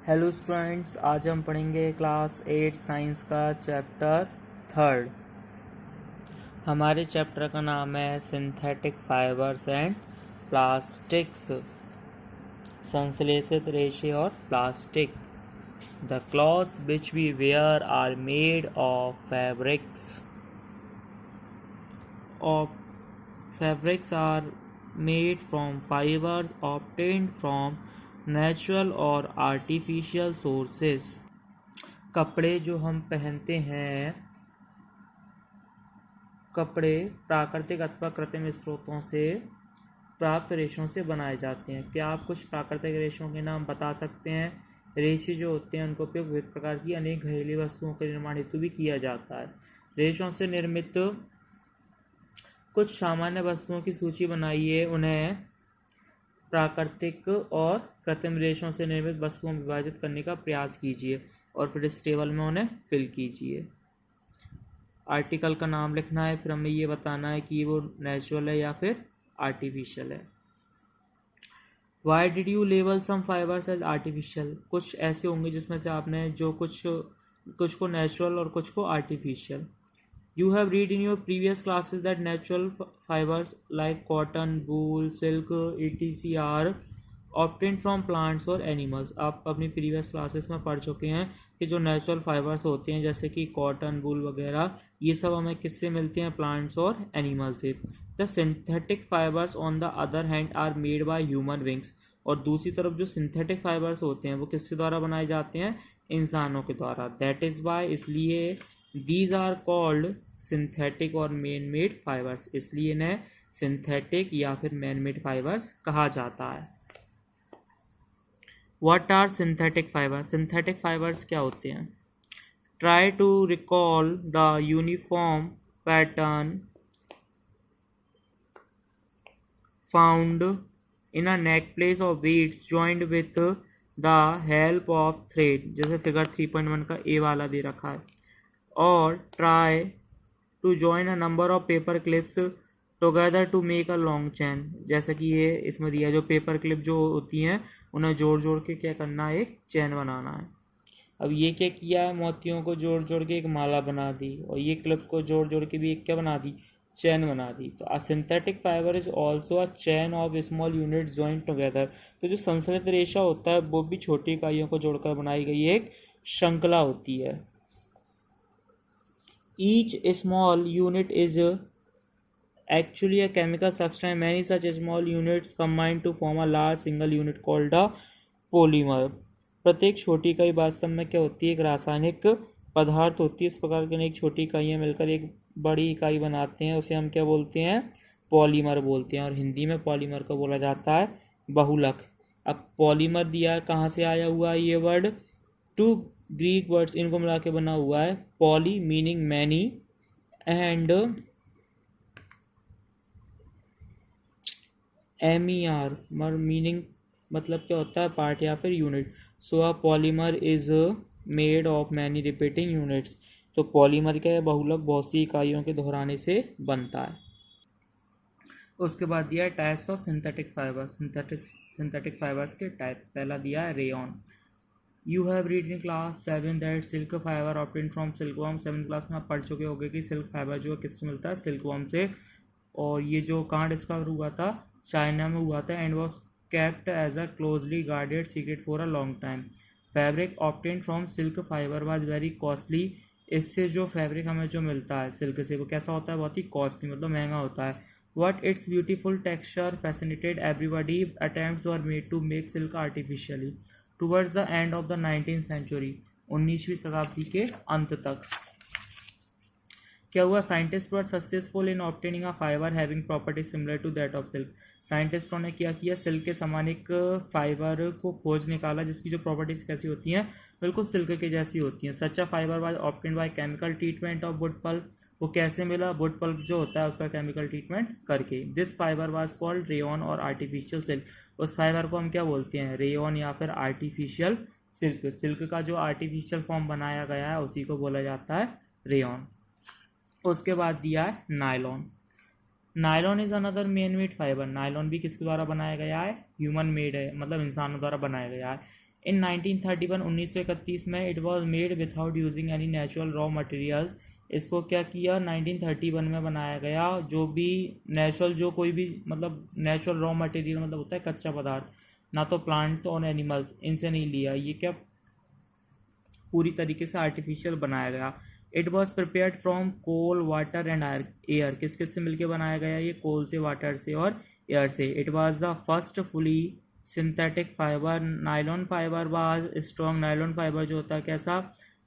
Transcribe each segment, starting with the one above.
Hello students, आज हम पढ़ेंगे क्लास 8 साइंस का चैप्टर 3। हमारे चैप्टर का नाम है सिंथेटिक फाइबर्स एंड प्लास्टिक्स, संश्लेषित रेशे और plastic. The clothes which we wear are made of fabrics are made from fibers obtained from natural और artificial sources। कपड़े जो हम पहनते हैं, कपड़े प्राकृतिक अथवा कृत्रिम स्रोतों से प्राप्त रेशों से बनाए जाते हैं। क्या आप कुछ प्राकृतिक रेशों के नाम बता सकते हैं? रेशे जो होते हैं उनको उपयोग विभिन्न प्रकार की अनेक घरेलू वस्तुओं के निर्माण हेतु भी किया जाता है। रेशों से निर्मित कुछ सामान्य वस्तुओं की सूची बनाइए, उन्हें प्राकृतिक और कृत्रिम रेशों से निर्मित वस्तुओं में विभाजित करने का प्रयास कीजिए और फिर इस टेबल में उन्हें फिल कीजिए। आर्टिकल का नाम लिखना है, फिर हमें ये बताना है कि वो नेचुरल है या फिर आर्टिफिशियल है। Why did you label some fibres as artificial? कुछ ऐसे होंगे जिसमें से आपने जो कुछ को नेचुरल और कुछ को artificial. You have read in your previous classes that natural fibers like cotton, wool, silk, etc. are obtained from plants or animals। आप अपनी प्रीवियस क्लासेस में पढ़ चुके हैं कि जो नेचुरल फाइबर्स होते हैं जैसे कि कॉटन, वूल वगैरह, ये सब हमें किससे मिलते हैं? प्लांट्स और एनिमल से। The synthetic fibres on the other hand are made by human beings. और दूसरी तरफ जो सिंथेटिक फाइबर्स होते हैं वो किसके द्वारा बनाए जाते हैं? इंसानों के द्वारा। दैट इज़ वाई, इसलिए दीज आर कॉल्ड सिंथेटिक और मैन मेड फाइबर्स, इसलिए इन्हें सिंथेटिक या फिर मैन मेड फाइबर्स कहा जाता है। What are synthetic fibres? Synthetic fibres क्या होते हैं? Try to recall the uniform pattern found in a necklace of beads joined with the help of thread, जैसे फिगर 3.1 का ए वाला दे रखा है। और try to join a number of paper clips together to make a long chain, जैसा कि ये इसमें दिया है। जो पेपर क्लिप जो होती हैं उन्हें जोड़ जोड़ के क्या करना है? एक चैन बनाना है। अब ये क्या किया? मोतियों को जोड़ जोड़ के एक माला बना दी, और ये क्लिप्स को जोड़ जोड़ के भी एक क्या बना दी? चैन बना दी। तो अ synthetic fibre is also a chain of small unit joint together. तो जो संश्लेषित रेशा होता है वो भी छोटी इकाइयों को जोड़कर बनाई गई एक श्रृंखला होती है। Each small unit is actually a chemical substance. Many such small units combine to form a large single unit called a polymer। प्रत्येक छोटी इकाई वास्तव में क्या होती है? एक रासायनिक पदार्थ होती है। इस प्रकार की अनेक छोटी इकाइयाँ मिलकर एक बड़ी इकाई बनाते हैं, उसे हम क्या बोलते हैं? पॉलीमर बोलते हैं। और हिंदी में पॉलीमर को बोला जाता है बहुलक। अब पॉलीमर दिया, कहाँ से आया हुआ है ये वर्ड? टू ग्रीक वर्ड्स, इनको मिला के बना हुआ है। Poly meaning many and MER मर मीनिंग मतलब क्या होता है? पार्ट या फिर unit. So a polymer is made of many repeating units. तो पॉलीमर क्या है? बहुलक बहुत सी इकाइयों के दोहराने से बनता है। उसके बाद दिया है types of synthetic fibres. Synthetic fibres के टाइप। पहला दिया है rayon. You have read in class 7 that silk fibre obtained from silkworm. 7th class में आप पढ़ चुके होंगे कि सिल्क फाइबर जो है किससे मिलता है? सिल्कवर्म से। और ये जो कहाँ डिस्कवर हुआ था? चाइना में हुआ था। And was kept as a closely guarded secret for a long time. Fabric obtained from silk fibre was very costly. इससे जो फैब्रिक हमें जो मिलता है सिल्क से, वो कैसा होता है? बहुत ही कॉस्टली, मतलब महंगा होता है। What its beautiful texture fascinated everybody. Attempts were made to make silk artificially towards the end of the 19th century। 19वीं शताब्दी के अंत तक क्या हुआ? Scientist were successful in obtaining a fibre having property similar to that of silk. साइंटिस्टों ने क्या किया? सिल्क के समान एक फाइबर को खोज निकाला जिसकी जो प्रॉपर्टीज कैसी होती हैं? बिल्कुल सिल्क के जैसी होती हैं। Such a fibre was obtained by chemical treatment of wood pulp. वो कैसे मिला? वुड पल्प जो होता है उसका केमिकल ट्रीटमेंट करके। This fibre was called rayon और आर्टिफिशियल सिल्क। उस फाइबर को हम क्या बोलते हैं? रेयॉन या फिर आर्टिफिशियल सिल्क। सिल्क का जो आर्टिफिशियल फॉर्म बनाया गया है उसी को बोला जाता है रेयॉन। उसके बाद दिया है nylon. Nylon is another man made fibre. Nylon भी किसके द्वारा बनाया गया है? ह्यूमन मेड है, मतलब इंसानों द्वारा बनाया गया है। इन 1931 1931 में it was made without using any natural raw materials. इसको क्या किया 1931 में बनाया गया, जो भी नेचुरल, जो कोई भी मतलब नेचुरल रॉ मटेरियल मतलब होता है कच्चा पदार्थ, ना तो प्लांट्स और एनिमल्स, इनसे नहीं लिया, ये क्या पूरी तरीके से आर्टिफिशियल बनाया गया। It was prepared from coal water and air, किस किस से मिलकर बनाया गया, ये कोल से, वाटर से और एयर से। It was the first fully synthetic fibre. Nylon fibre was strong, nylon fibre जो होता है कैसा,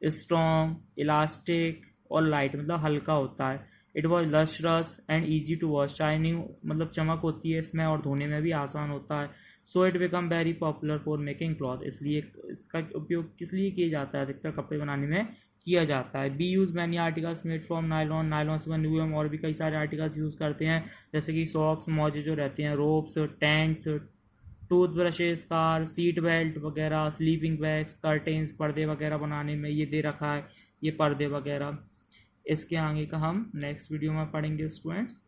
स्ट्रॉन्ग, इलास्टिक और लाइट, मतलब हल्का होता है। It was lustrous and easy to wash, shining मतलब चमक होती है इसमें और धोने में भी आसान होता है। So it become very popular for making cloth, इसलिए इसका उपयोग किस लिए किया जाता है, अधिकतर कपड़े बनाने में किया जाता है। B use many articles made from nylon, nylon से बने हुए हम और भी कई सारे आर्टिकल्स यूज़ करते हैं, जैसे कि सॉक्स, मोजे जो रहते हैं, ropes, tents, tooth brushes, car, seat belt वगैरह, स्लीपिंग बैग्स, कर्टेंस, पर्दे वगैरह बनाने में ये दे रखा है, ये पर्दे वगैरह। इसके आगे का हम नेक्स्ट वीडियो में पढ़ेंगे स्टूडेंट्स।